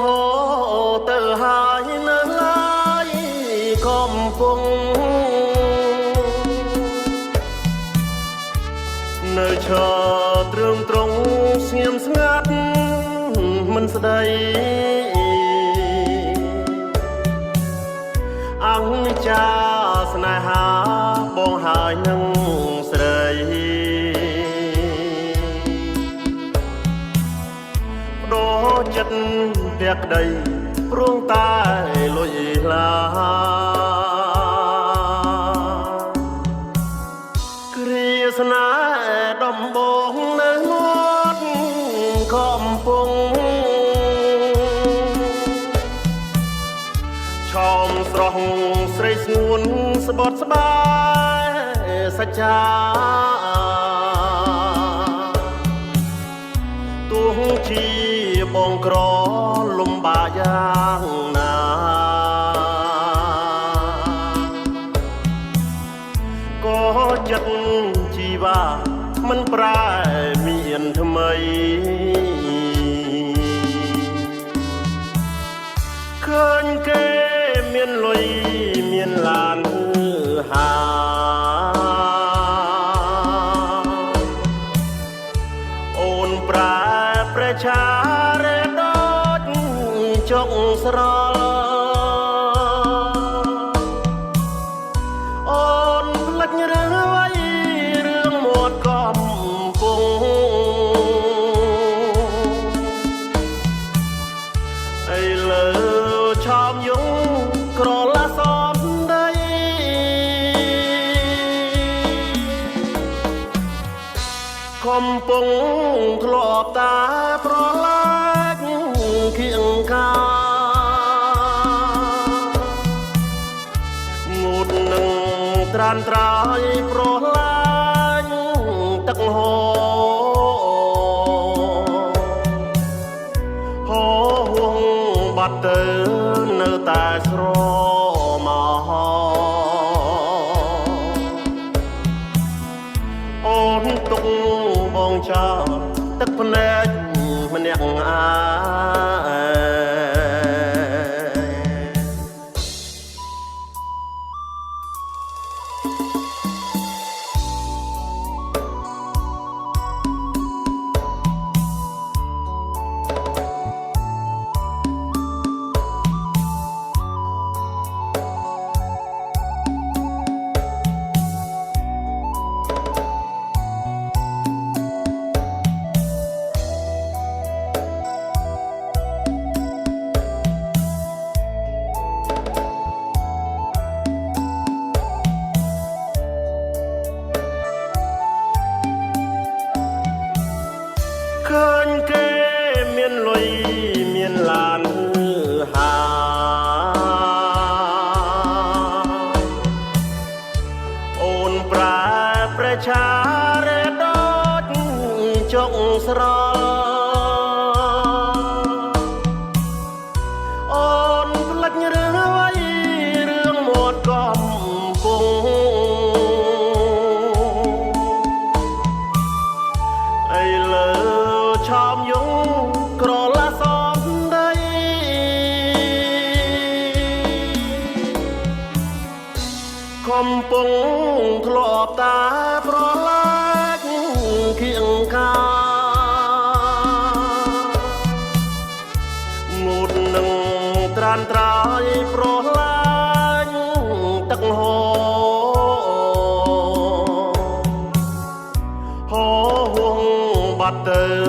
ហូរទៅហើយនៅឡើយកំពុងនៅឈរត្រឹមត្រង់ស្ងៀមស្ងាត់មិនស្ដីអង្ចាស្នេហាបងហើយនឹងស្រីដោចិត្តតែក្តីព្រោះតែលុយឡាគ្រាស្នេហ៍ដំបងនៅមាត់កំពុងឆោមស្រស់ស្រីស្ងួនស្បត់ស្បាយសច្ចាទោះជាបងក្រលំបាកយ៉ាងណាក៏ចិត្តជីវ៉ាមិនប្រែមានថ្មីឃើញគេមានលុយមានឡានហាអូនប្រែប្រឆារេដូចចុកស្រលអូនផ្លិចរឿងអ្វីរឿងមាត់កំពុងអីលើឆោមយងក្រឡាសំដីកំពុងធ្លាប់តាប្រឡាចគៀងកាងូតនឹងត្រានត្រាយប្រឡាញទឹកហូរហូរបាត់ទៅនៅតែស្រមកអូនទុកបងចោលទឹកភ្នែកម្នាក់អាឃើញគេមានលុយមានឡានហាអូនប្រែប្រឆារេដូចចុកស្រលអូនផ្លិចរឿងអ្វីរឿងមាត់កំពុងអីលើឆោមយងក្រឡាសំដីកំពុងធ្លាប់តាប្រឡាចគៀងកាងូតនឹងត្រានត្រាយប្រឡាញទឹកហូរហូរបាត់ទៅ